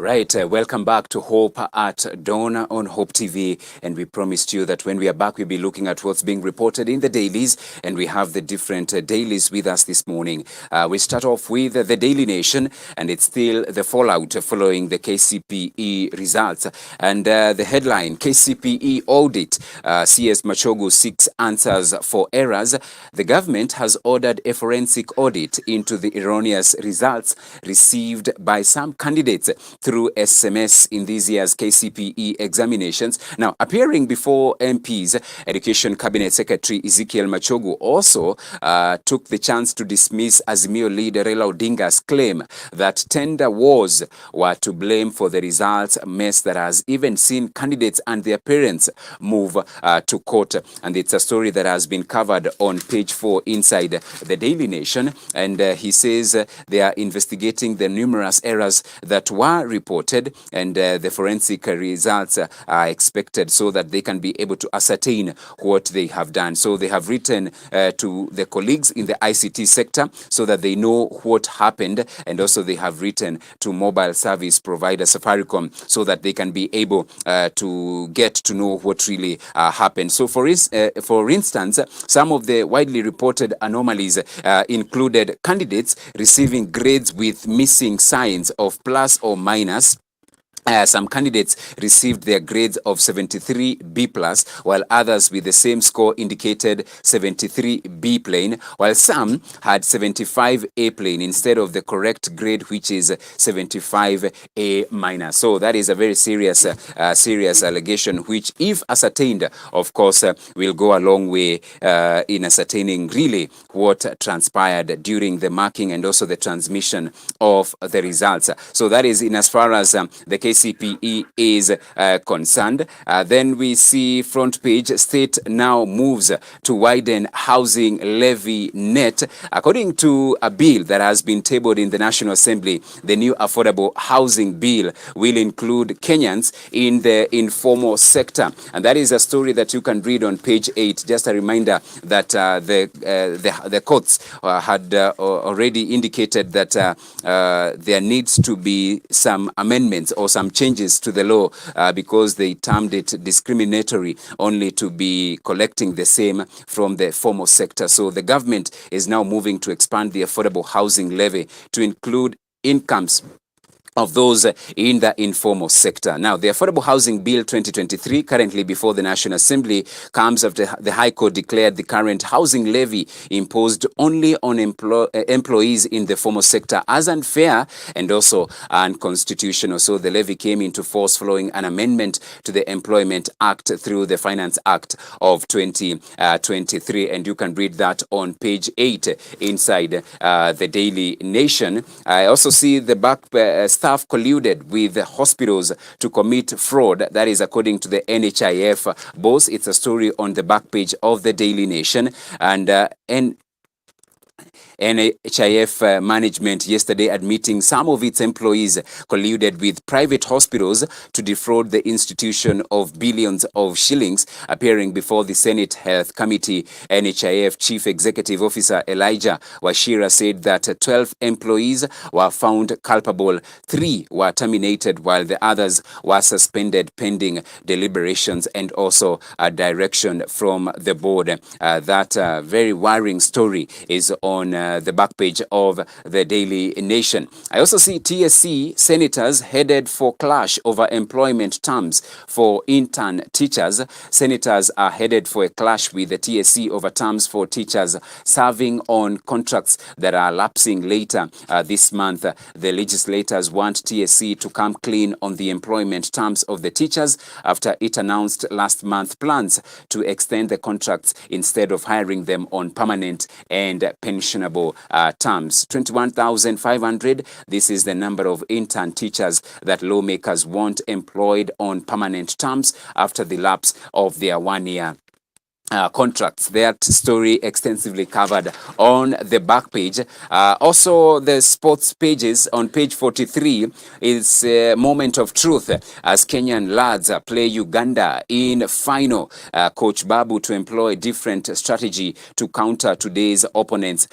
Right, welcome back to Hope at Dawn on Hope TV, and we promised you that when we are back, we'll be looking at what's being reported in the dailies, and we have the different dailies with us this morning. We start off with the Daily Nation, and it's still the fallout following the KCPE results, and the headline, KCPE audit, CS Machogu seeks answers for errors. The government has ordered a forensic audit into the erroneous results received by some candidates through SMS in this year's KCPE examinations. Now, appearing before MPs, Education Cabinet Secretary Ezekiel Machogu also took the chance to dismiss Azimio leader Raila Odinga's claim that tender wars were to blame for the results mess that has even seen candidates and their parents move to court. And it's a story that has been covered on page 4 inside the Daily Nation. And he says they are investigating the numerous errors that were reported, and the forensic results are expected so that they can be able to ascertain what they have done. So they have written to the colleagues in the ICT sector so that they know what happened, and also they have written to mobile service provider Safaricom so that they can be able to get to know what really happened. So for instance, some of the widely reported anomalies included candidates receiving grades with missing signs of plus or minus. Some candidates received their grades of 73 B+, while others with the same score indicated 73 B plain, while some had 75 A plain instead of the correct grade, which is 75 A minus. So that is a very serious allegation, which, if ascertained, of course, will go a long way in ascertaining really what transpired during the marking and also the transmission of the results. So that is in as far as the KCPE is concerned. Then we see front page, state now moves to widen housing levy net. According to a bill that has been tabled in the National Assembly, the new affordable housing bill will include Kenyans in the informal sector. And that is a story that you can read on page 8. Just a reminder that the courts had already indicated that there needs to be some amendments or some changes to the law because they termed it discriminatory only to be collecting the same from the formal sector. So the government is now moving to expand the affordable housing levy to include incomes of those in the informal sector. Now, the Affordable Housing Bill 2023, currently before the National Assembly, comes after the High Court declared the current housing levy imposed only on employees in the formal sector as unfair and also unconstitutional. So the levy came into force following an amendment to the Employment Act through the Finance Act of 2023. And you can read that on page 8 inside the Daily Nation. I also see the back staff colluded with the hospitals to commit fraud. That is according to the NHIF boss. It's a story on the back page of the Daily Nation. And NHIF management yesterday admitting some of its employees colluded with private hospitals to defraud the institution of billions of shillings. Appearing before the Senate Health Committee, NHIF Chief Executive Officer Elijah Washira said that 12 employees were found culpable, 3 were terminated while the others were suspended pending deliberations and also a direction from the board. That very worrying story is on the back page of the Daily Nation. I also see TSC senators headed for clash over employment terms for intern teachers. Senators are headed for a clash with the TSC over terms for teachers serving on contracts that are lapsing later this month. The legislators want TSC to come clean on the employment terms of the teachers after it announced last month plans to extend the contracts instead of hiring them on permanent and pensionable terms. 21,500. This is the number of intern teachers that lawmakers want employed on permanent terms after the lapse of their 1-year contracts. That story extensively covered on the back page. Also, the sports pages on page 43 is a moment of truth as Kenyan lads play Uganda in final. Coach Babu to employ different strategy to counter today's opponents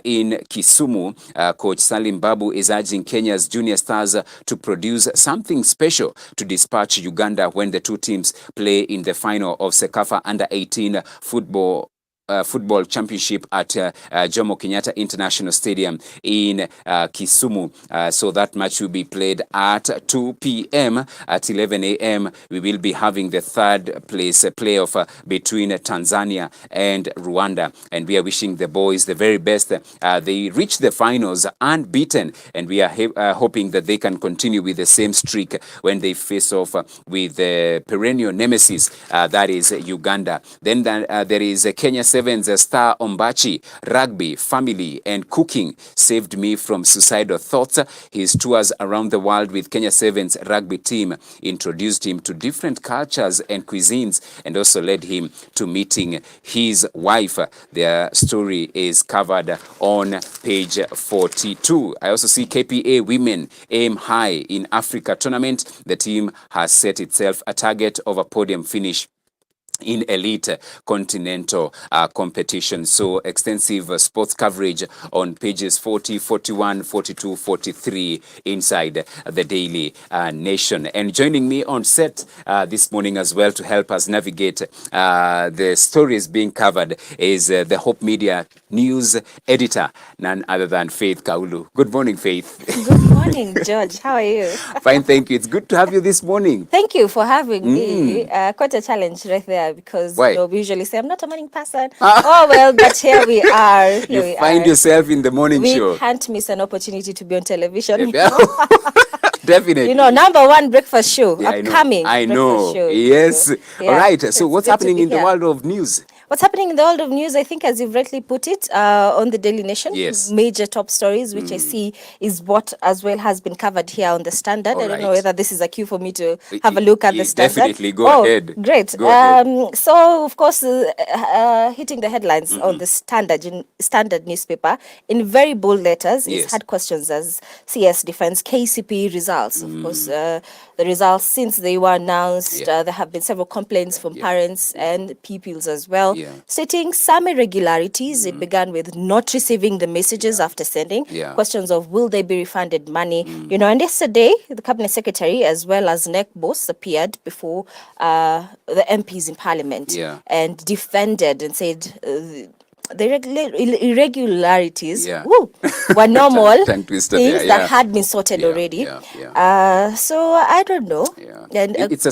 in Kisumu. Coach Salim Babu is urging Kenya's junior stars to produce something special to dispatch Uganda when the two teams play in the final of Sekafa Under-18 football championship at Jomo Kenyatta International Stadium in Kisumu. So that match will be played at 2 p.m. At 11 a.m. we will be having the third place playoff between Tanzania and Rwanda, and we are wishing the boys the very best. They reached the finals unbeaten, and we are hoping that they can continue with the same streak when they face off with the perennial nemesis, that is Uganda. Then there is Kenya Sevens star Ombachi. Rugby, family and cooking saved me from suicidal thoughts. His tours around the world with Kenya Sevens rugby team introduced him to different cultures and cuisines, and also led him to meeting his wife. Their story is covered on page 42. I also see KPA women aim high in Africa tournament. The team has set itself a target of a podium finish in elite continental competition. So extensive sports coverage on pages 40, 41, 42, 43 inside the Daily Nation. And joining me on set this morning as well to help us navigate the stories being covered is the Hope Media news editor, none other than Faith Kaulu. Good morning, Faith. Good morning, George. How are you? Fine, thank you. It's good to have you this morning. Thank you for having me. Quite a challenge right there, because Why? you know, we usually say I'm not a morning person. Oh well, but here we are. You find yourself in the morning show. We can't miss an opportunity to be on television. Definitely. You know, #1 breakfast show upcoming. I know. Show, Yes. Yeah. All right. So what's happening in the here. world of news? What's happening in the world of news, I think, as you've rightly put it, on the Daily Nation. Yes. Major top stories, which I see is what as well has been covered here on the Standard. All I don't know right. whether this is a cue for me to have a look at the Standard. Definitely. Go ahead. Great. Go ahead. So, of course, hitting the headlines on the Standard newspaper in very bold letters is had questions as CS defends KCP results. Of course, the results, since they were announced, there have been several complaints from parents and pupils as well, stating some irregularities. It began with not receiving the messages after sending, questions of will they be refunded money, you know. And yesterday, the Cabinet Secretary as well as NEC boss appeared before the MPs in Parliament and defended and said the irregularities were normal things that had been sorted already. So I don't know. And it's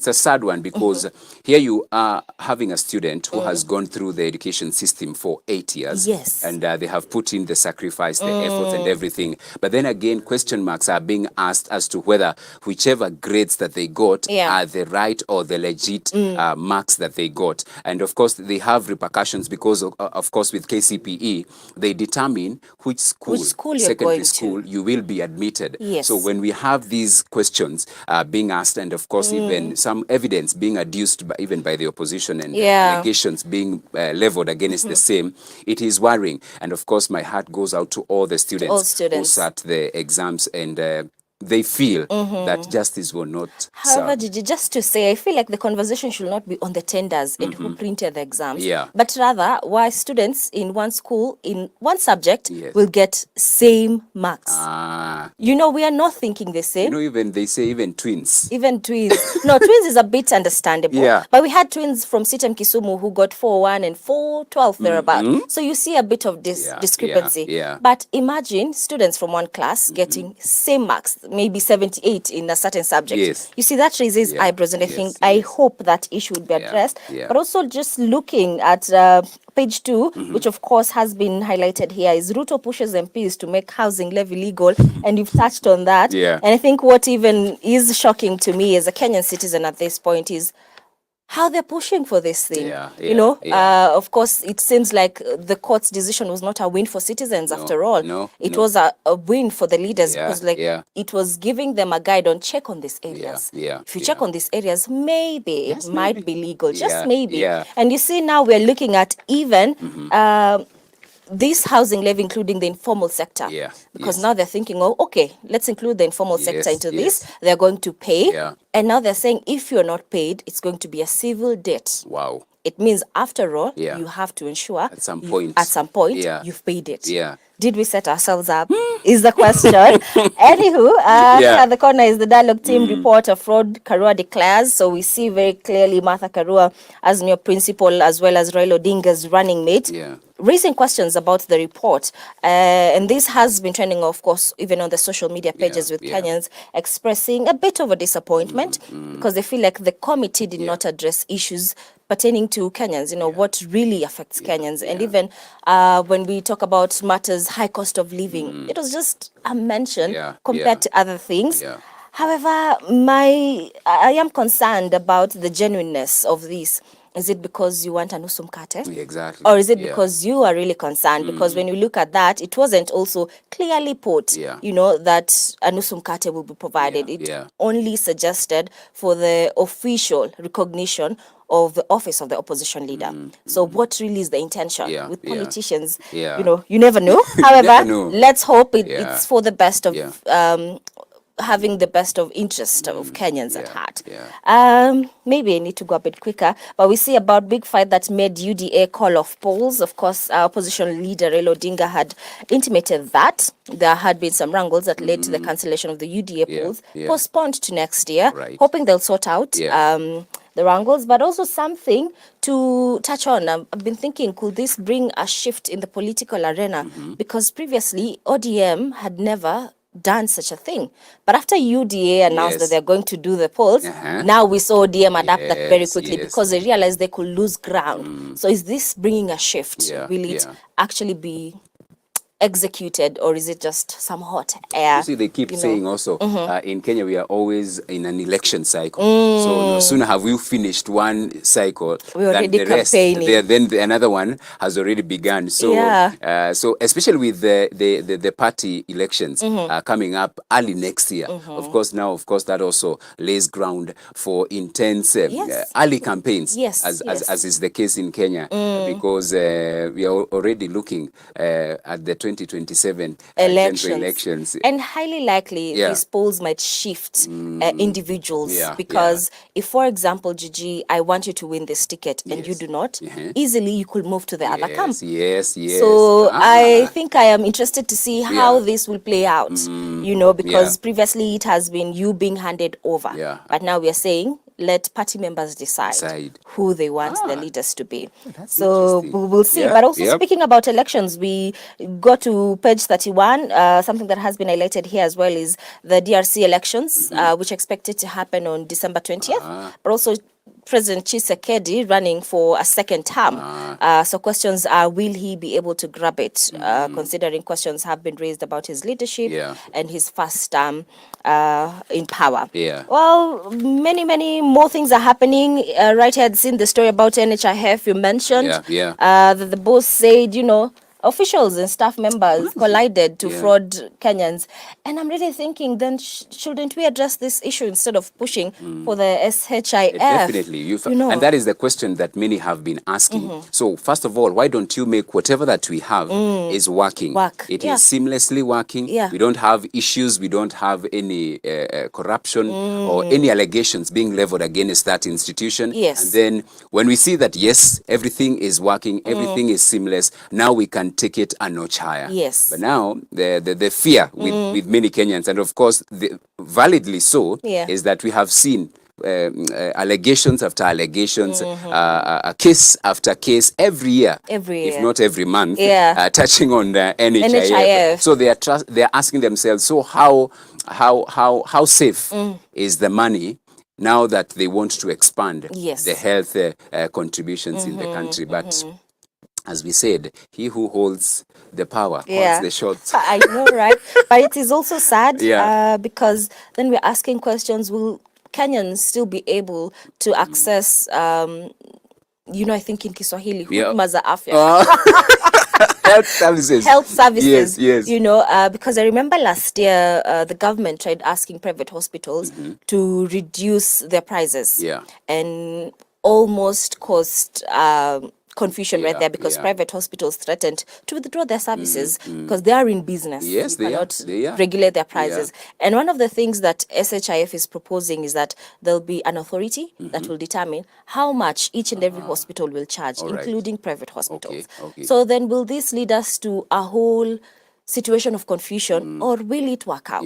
a sad one, because here you are having a student who has gone through the education system for 8 years. And they have put in the sacrifice, the efforts and everything. But then again, question marks are being asked as to whether whichever grades that they got are the right or the legit marks that they got. And of course, they have repercussions, because of course, with KCPE, they determine which school secondary school you will be admitted. So when we have these questions being asked, and of course even some evidence being adduced even by the opposition, and allegations being leveled against the same, it is worrying. And of course, my heart goes out to all the students, who sat the exams and they feel that justice will not However, Gigi, just to say, I feel like the conversation should not be on the tenders and who printed the exams, but rather why students in one school, in one subject, will get same marks. You know, we are not thinking the same. You know, even they say even twins. Even twins. No, twins is a bit understandable. But we had twins from Sitem Kisumu who got 4-1 and 4-12 thereabout. So you see a bit of this discrepancy. But imagine students from one class getting same marks, maybe 78 in a certain subject. You see, that raises eyebrows, and I think I hope that issue would be addressed. But also just looking at page 2, which of course has been highlighted here, is Ruto pushes MPs to make housing levy legal, and you've touched on that. And I think what even is shocking to me as a Kenyan citizen at this point is how they're pushing for this thing. Yeah, You know, yeah. of course, it seems like the court's decision was not a win for citizens after all. It was a win for the leaders because, like, it was giving them a guide on check on these areas. If you check on these areas, maybe it might be legal, just maybe. And you see, now we're looking at even this housing levy, including the informal sector. Because now they're thinking, oh, okay, let's include the informal sector into this. They're going to pay. And now they're saying, if you're not paid, it's going to be a civil debt. Wow. It means, after all, you have to ensure at some point, you've paid it. Did we set ourselves up? Is the question. Anywho, here at the corner is the Dialogue Team report of Fraud Karua declares. So we see very clearly Martha Karua as new principal, as well as Raila Odinga's running mate, raising questions about the report. And this has been trending, of course, even on the social media pages, with Kenyans expressing a bit of a disappointment because they feel like the committee did not address issues pertaining to Kenyans, you know, what really affects Kenyans. And even when we talk about matters, high cost of living, it was just a mention compared to other things. However, I am concerned about the genuineness of this. Is it because you want a nusu mkate? Exactly. Or is it because you are really concerned? Because when you look at that, it wasn't also clearly put, you know, that a nusu mkate will be provided. It only suggested for the official recognition of the office of the opposition leader. So what really is the intention with politicians? You know, you never know. However, let's hope it's for the best of having the best of interest of Kenyans at heart. Maybe I need to go a bit quicker, but we see about big fight that made UDA call off polls. Of course, our opposition leader Raila Odinga had intimated that there had been some wrangles that led to the cancellation of the UDA polls, postponed to next year, hoping they'll sort out the wrangles, but also something to touch on. I've been thinking, could this bring a shift in the political arena? Because previously, ODM had never done such a thing. But after UDA announced that they're going to do the polls, now we saw ODM adapt that very quickly because they realized they could lose ground. So is this bringing a shift? Will it actually be executed, or is it just some hot air? You see, they keep saying also, in Kenya, we are always in an election cycle. So no sooner have we finished one cycle, we already than the rest, then another one has already begun. So, so especially with the party elections coming up early next year, of course, that also lays ground for intense early campaigns, as is the case in Kenya, because we are already looking at the 2027 elections. And highly likely these polls might shift individuals, because if, for example, Gigi, I want you to win this ticket and you do not, easily you could move to the other camp. So I think I am interested to see how this will play out, you know, because previously it has been you being handed over. But now we are saying, let party members decide who they want the leaders to be. So we'll see. But also speaking about elections, we go to page 31. Something that has been highlighted here as well is the DRC elections, which are expected to happen on December 20th. But also President Tshisekedi running for a second term. So questions are, will he be able to grab it? Considering questions have been raised about his leadership and his first term in power. Well, many more things are happening. Right here, I'd seen the story about NHIF you mentioned. That the boss said, you know, officials and staff members collided to fraud Kenyans. And I'm really thinking, then shouldn't we address this issue instead of pushing for the SHIF? Definitely. You know. And that is the question that many have been asking. So first of all, why don't you make whatever that we have is working? It is seamlessly working. We don't have issues. We don't have any corruption or any allegations being leveled against that institution. And then when we see that, yes, everything is working, everything is seamless, now we can take it a notch higher. But now the fear with many Kenyans, and of course validly so, is that we have seen allegations after allegations, case after case every year, if not every month, touching on the NHIF. So they are asking themselves, so how safe is the money now that they want to expand the health contributions in the country? But as we said, he who holds the power holds the shots. I know, right? But it is also sad because then we're asking questions, will Kenyans still be able to access, I think in Kiswahili, huduma za afya. Health services. Health services. Yes. Because I remember last year, the government tried asking private hospitals to reduce their prices. Yeah. And almost caused confusion right there, because private hospitals threatened to withdraw their services because they are in business. Yes, you they cannot are. regulate their prices. And one of the things that SHIF is proposing is that there'll be an authority that will determine how much each and every hospital will charge, including private hospitals. Okay. So then will this lead us to a whole situation of confusion, or will it work out?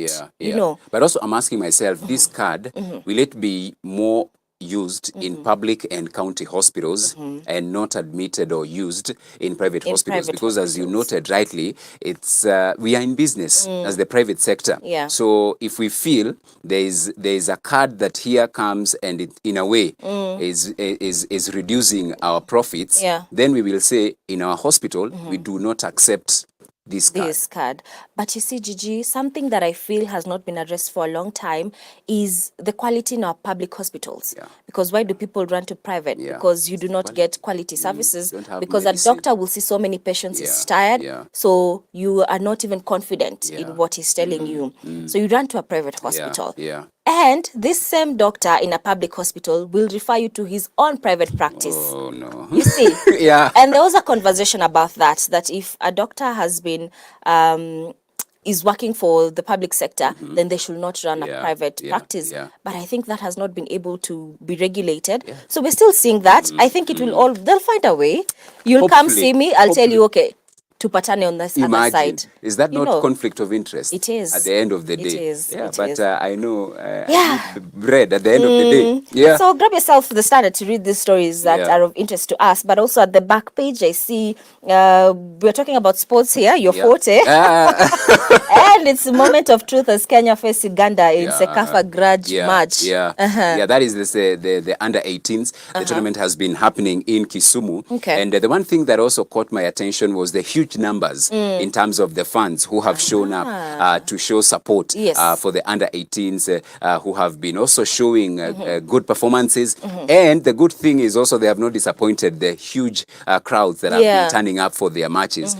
But also I'm asking myself, this card, will it be more used in public and county hospitals and not admitted or used in private hospitals? Because as you noted rightly, it's we are in business as the private sector. So if we feel there is a card that here comes and it in a way is reducing our profits, then we will say in our hospital we do not accept this card. But you see, Gigi, something that I feel has not been addressed for a long time is the quality in our public hospitals. Because why do people run to private? Because you do not get quality services, because medicine. A doctor will see so many patients, he's tired, so you are not even confident in what he's telling you. So you run to a private hospital. And this same doctor in a public hospital will refer you to his own private practice. Oh, no. You see? And there was a conversation about that if a doctor has been, is working for the public sector, then they should not run a private practice. But I think that has not been able to be regulated. So we're still seeing that. I think it will they'll find a way. You'll come see me, I'll tell you, okay, tupatane on this other side. Is that not conflict of interest? It is. At the end of the day. It is. But I know I need bread at the end of the day. So grab yourself the Standard to read these stories that are of interest to us. But also at the back page, I see we're talking about sports here, your forte. And it's a moment of truth as Kenya face Uganda in Sekafa grudge match. That is the under 18s. The tournament has been happening in Kisumu. And the one thing that also caught my attention was the huge numbers in terms of the fans who have shown up to show support for the under 18s who have been also showing good performances. And the good thing is also they have not disappointed the huge crowds that have been turning up for their matches.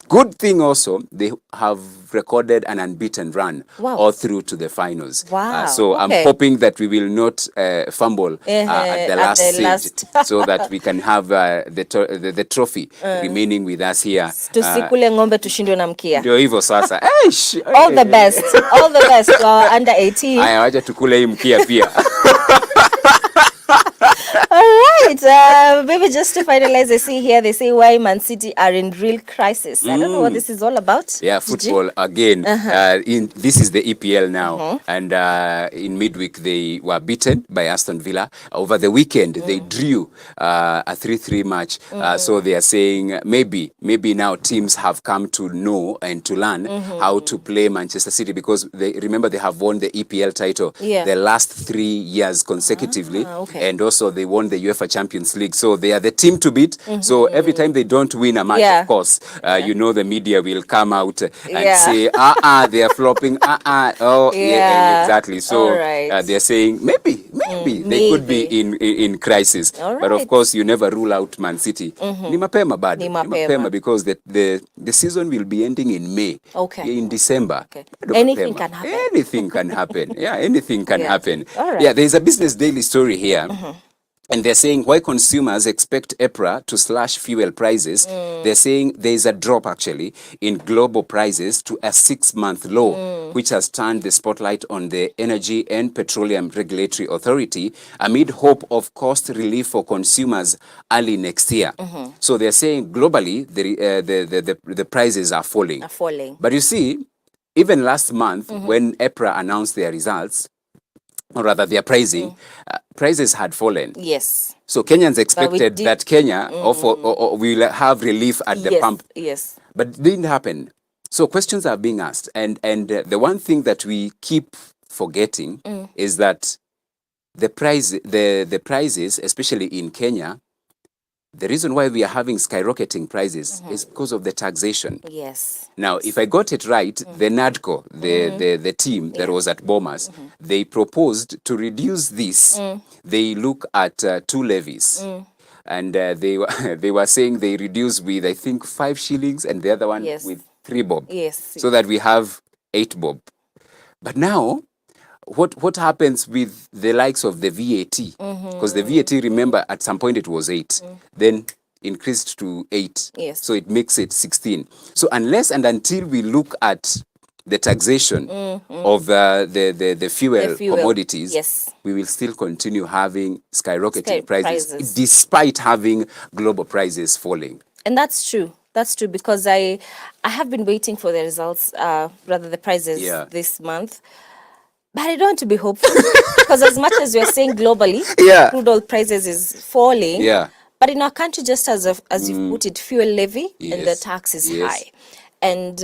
Good thing also, they have recorded an unbeaten run all through to the finals. So I'm hoping that we will not fumble at the last stage so that we can have the trophy remaining with us here. Tusikule ng'ombe tushindwe na mkia. Ndio hivyo sasa. All the best. All the best to our under 18. Aya, wacha tukule hii mkia pia. All right, maybe just to finalize, I see here, they say why Man City are in real crisis. I don't know what this is all about. Yeah, football again. This is the EPL now. And in midweek, they were beaten by Aston Villa. Over the weekend, they drew a 3-3 match. So they are saying maybe now teams have come to know and to learn how to play Manchester City, because remember they have won the EPL title the last 3 years consecutively. And also they won the UEFA Champions League. So they are the team to beat. So every time they don't win a match, of course, you know the media will come out and say, they are flopping. Exactly. So they're saying maybe they could be in crisis. But of course, you never rule out Man City. Ni mapema bado. Ni mapema because the season will be ending in May. In December. Anything can happen. Anything can happen. Anything can happen. There's a Business Daily story here. And they're saying why consumers expect EPRA to slash fuel prices. They're saying there is a drop actually in global prices to a 6-month low, which has turned the spotlight on the Energy and Petroleum Regulatory Authority amid hope of cost relief for consumers early next year. So they're saying globally the prices are falling. But you see, even last month when EPRA announced their results, or rather their pricing, prices had fallen. Yes. So Kenyans expected that Kenya will have relief at the pump. Yes. But it didn't happen. So questions are being asked. And the one thing that we keep forgetting is that the prices, especially in Kenya, the reason why we are having skyrocketing prices is because of the taxation. Yes. Now, if I got it right, the NADCO, the team that was at Bomas, they proposed to reduce this. They look at 2 levies. And they were saying they reduce with, I think, 5 shillings and the other one with 3 bob. Yes. So that we have 8 bob. But now, what happens with the likes of the VAT? Because the VAT, remember, at some point it was 8, then increased to 8. Yes. So it makes it 16. So unless and until we look at the taxation of the fuel commodities, we will still continue having skyrocketing prices despite having global prices falling. And that's true. That's true, because I have been waiting for the results, rather the prices this month. But I don't want to be hopeful, because as much as we're saying globally, crude oil prices is falling, but in our country, just as you've put it, fuel levy and the tax is high. And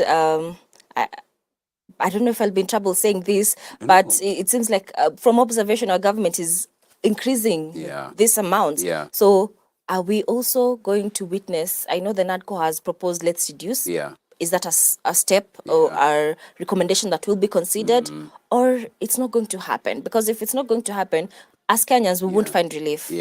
I don't know if I'll be in trouble saying this, but it seems like from observation, our government is increasing this amount. So are we also going to witness, I know the NADCO has proposed let's reduce. Is that a step or a recommendation that will be considered, or it's not going to happen? Because if it's not going to happen, as Kenyans, we won't find relief.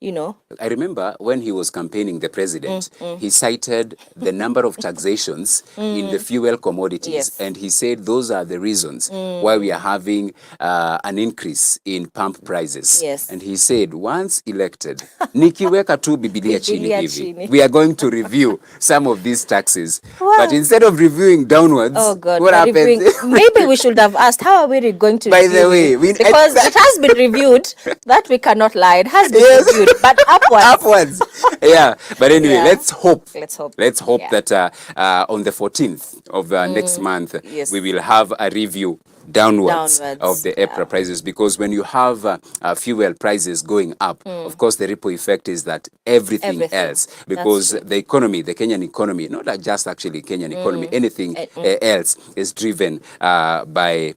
You know, I remember when he was campaigning the president, he cited the number of taxations in the fuel commodities, and he said those are the reasons why we are having an increase in pump prices. And he said, once elected, nikiweka tu Biblia chini hivi, we are going to review some of these taxes. But instead of reviewing downwards, what happens? Maybe we should have asked, how are we going to By the way, because it has been reviewed, that we cannot lie, it has been reviewed. But upwards. But anyway, let's hope that on the 14th of next month, we will have a review downwards of the EPRA prices, because when you have fuel prices going up, of course the ripple effect is that everything else, because the economy, the Kenyan economy, not just actually Kenyan economy, anything else is driven by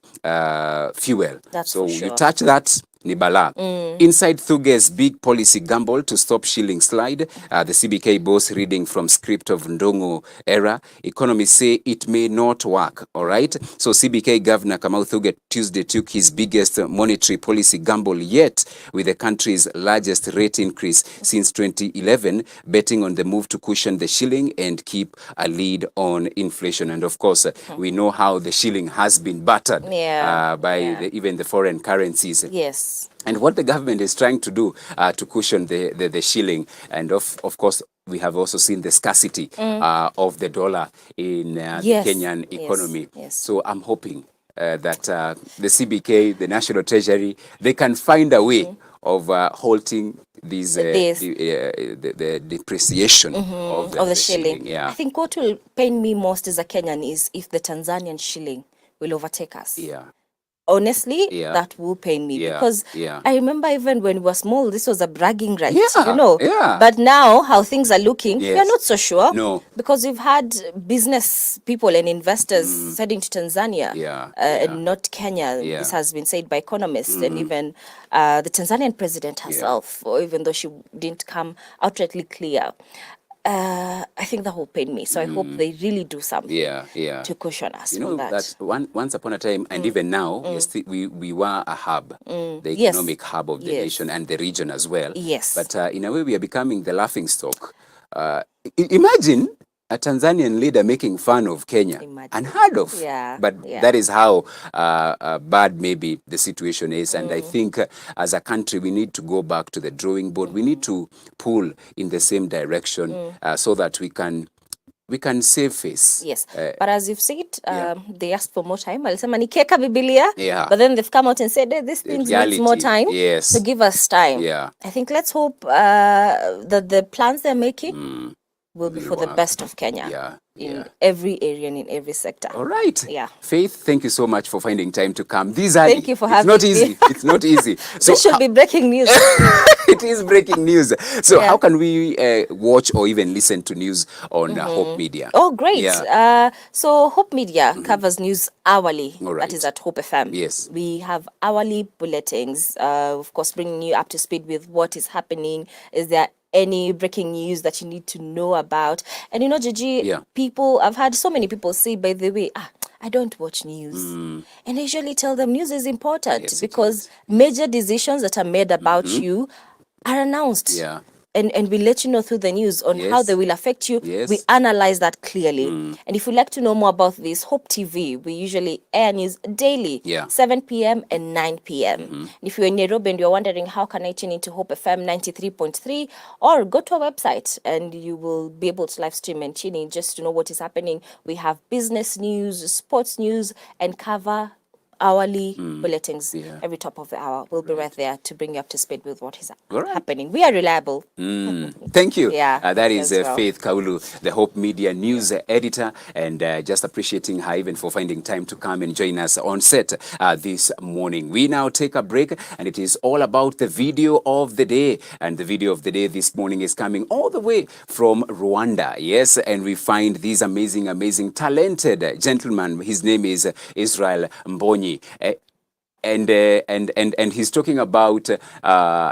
fuel. So you touch that, Nibala. Inside Thuge's big policy gamble to stop shilling slide, the CBK boss reading from script of Ndongo era, economists say it may not work, all right? So CBK Governor Kamau Thuge Tuesday took his biggest monetary policy gamble yet, with the country's largest rate increase since 2011, betting on the move to cushion the shilling and keep a lead on inflation. And of course, we know how the shilling has been battered by even the foreign currencies. And what the government is trying to do to cushion the shilling, and of course, we have also seen the scarcity of the dollar in the Kenyan economy. So I'm hoping that the CBK, the National Treasury, they can find a way of halting these the depreciation of the shilling. I think what will pain me most as a Kenyan is if the Tanzanian shilling will overtake us. Honestly, that will pain me, because I remember even when we were small, this was a bragging right, you know. But now, how things are looking, we are not so sure. Because we've had business people and investors heading to Tanzania and not Kenya. This has been said by economists, and even the Tanzanian president herself, even though she didn't come outrightly clear. I think that will pain me. So I hope they really do something to cushion us. You know, that once upon a time, and even now, we were a hub, the economic hub of the nation and the region as well. But in a way, we are becoming the laughing stock. Imagine a Tanzanian leader making fun of Kenya. Unheard of. But that is how bad maybe the situation is. And I think as a country, we need to go back to the drawing board. We need to pull in the same direction so that we can save face. But as you've said, they asked for more time. Alisema nikeka Biblia, but then they've come out and said, hey, this thing needs more time, so give us time. I think let's hope that the plans they're making will be for the best of Kenya. in every area and in every sector. All right. Yeah. Faith, thank you so much for finding time to come. Thank you for having me. It's not easy. It's not easy. So this should be breaking news. It is breaking news. So how can we watch or even listen to news on Hope Media? Oh, great. Yeah. So Hope Media covers news hourly. Right. That is at Hope FM. Yes. We have hourly bulletins, of course, bringing you up to speed with what is happening. Is there any breaking news that you need to know about? And you know, Gigi, people, I've had so many people say, by the way, I don't watch news. And I usually tell them news is important because major decisions that are made about you are announced. Yeah. And we let you know through the news on how they will affect you. We analyze that clearly. And if you'd like to know more about this, Hope TV, we usually air news daily, 7 p.m. and 9 p.m. If you're in Nairobi and you're wondering how can I tune into Hope FM 93.3, or go to our website and you will be able to live stream and tune in just to know what is happening. We have business news, sports news, and cover hourly bulletins every top of the hour. We'll be right there to bring you up to speed with what is happening. We are reliable. Thank you. Yeah, that is Faith Kaulu, the Hope Media news editor, and just appreciating her even for finding time to come and join us on set this morning. We now take a break, and it is all about the video of the day. And the video of the day this morning is coming all the way from Rwanda. Yes, and we find this amazing, talented gentleman. His name is Israel Mbonyi. And he's talking about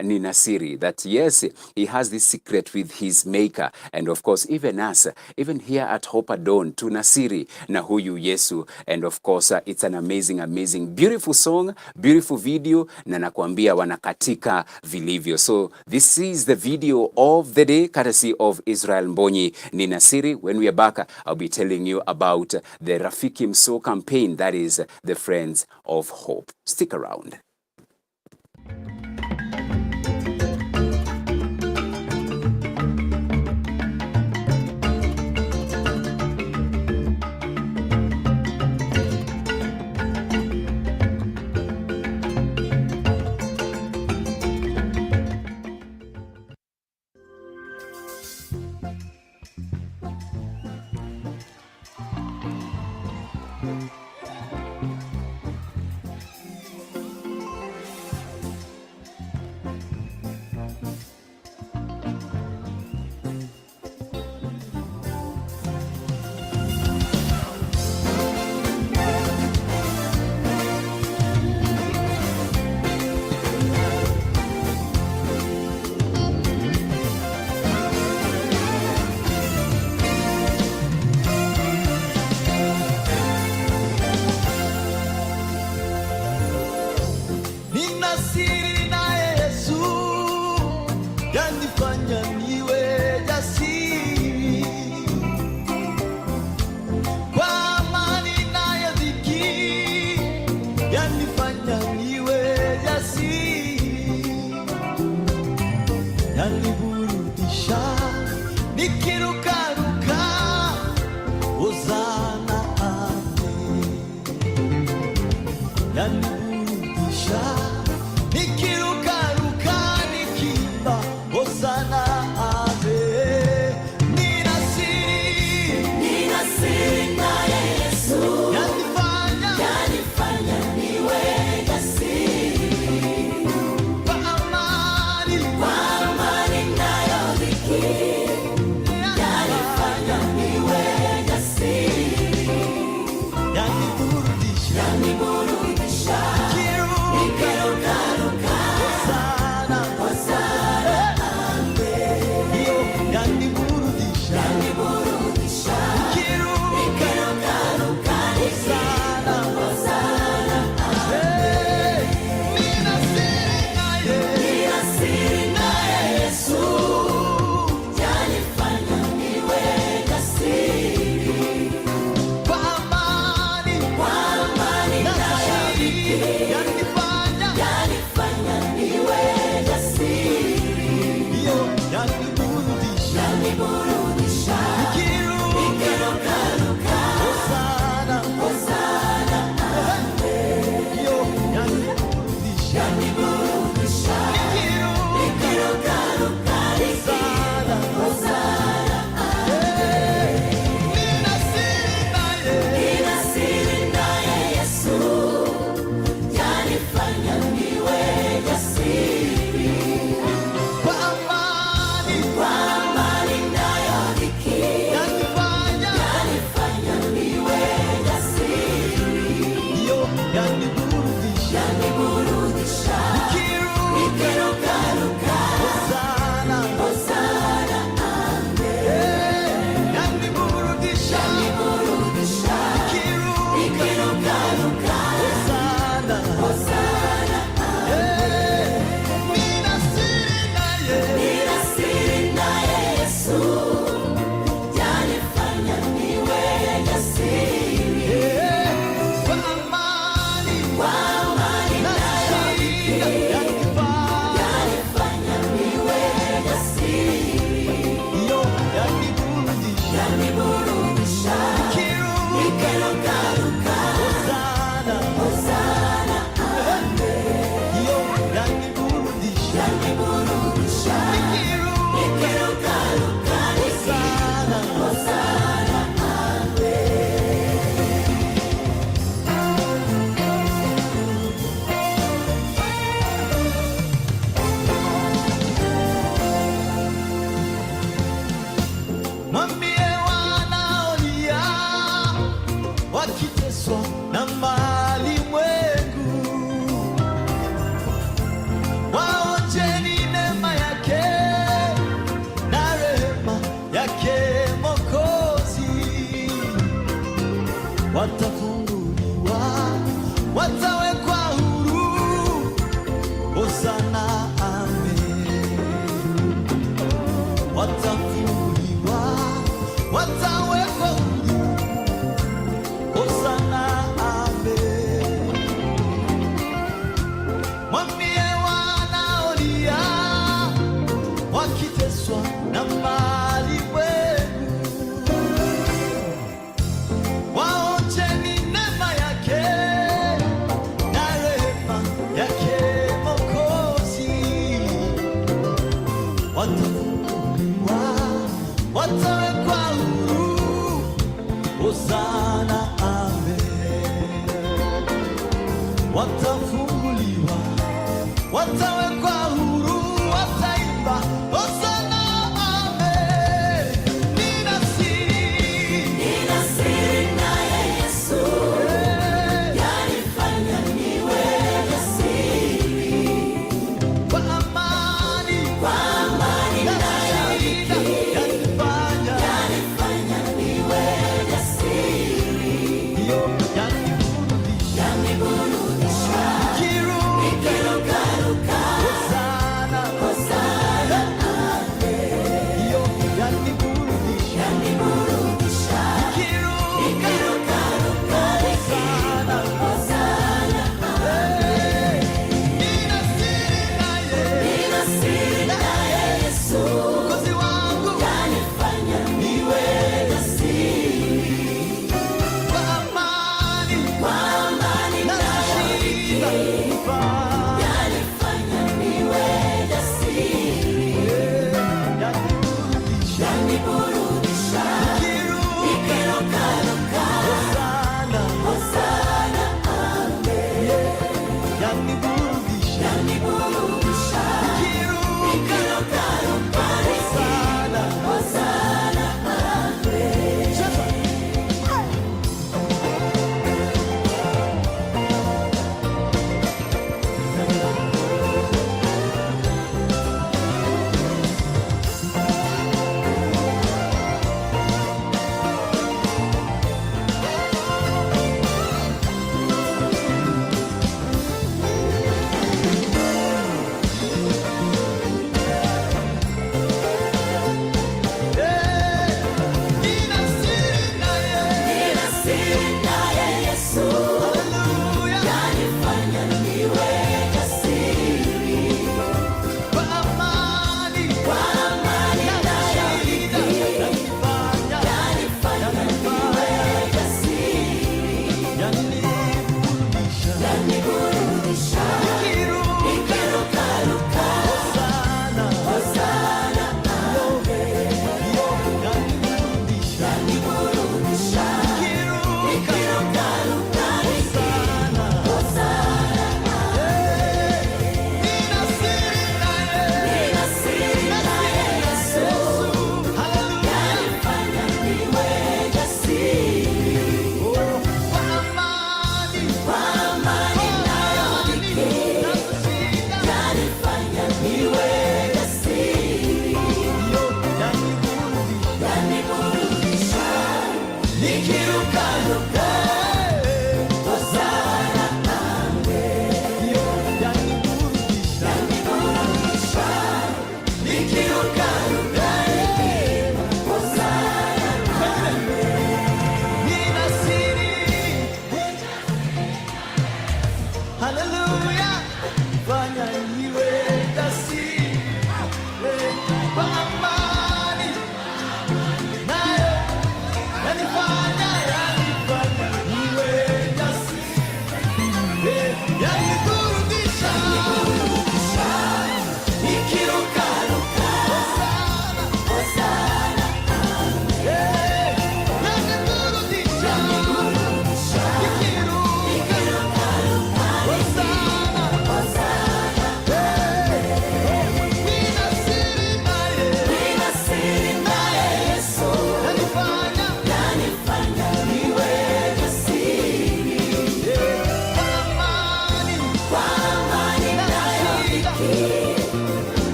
Nina Siri, that yes, he has this secret with his maker. And of course, even us, even here at Hope Dawn, tuna siri na huyu Yesu. And of course, it's an amazing, beautiful song, beautiful video, na nakwambia wanakatika vilivyo. So this is the video of the day, courtesy of Israel Mbonyi, Nina Siri. When we are back, I'll be telling you about the Rafiki Mso campaign, that is the Friends of Hope. Stick around. watafunguliwa, watawekwa huru. Hosana, amen. Watafunguliwa, watawekwa huru. Hosana, amen. Mwambie wanaolia wakiteswa na mali watawekwa huru. Hosana, amen. Watafunguliwa, watawekwa huru, wataimba Hosana, amen. Nina siri naye Yesu, yanifanya niwe jasiri. Kwa amani Yaniburudisha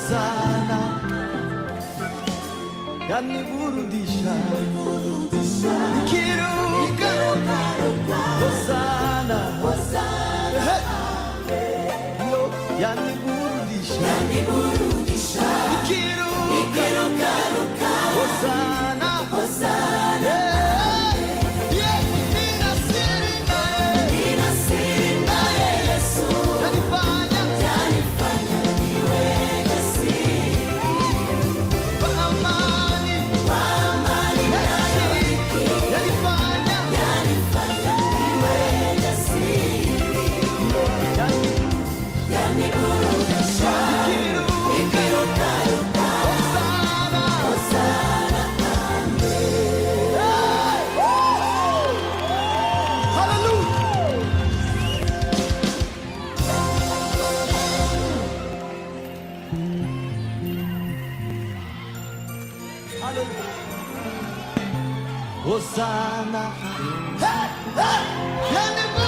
Hosana, yaniburudisha nikiruka. Hosana, yo yaniburudisha nikiruka. Hosana, yeah, nina siri naye Yesu, yanifanya kwa amani yanifanya nikiruka. Hosana, hallelujah. Hallelujah. Hosana, hey, hey,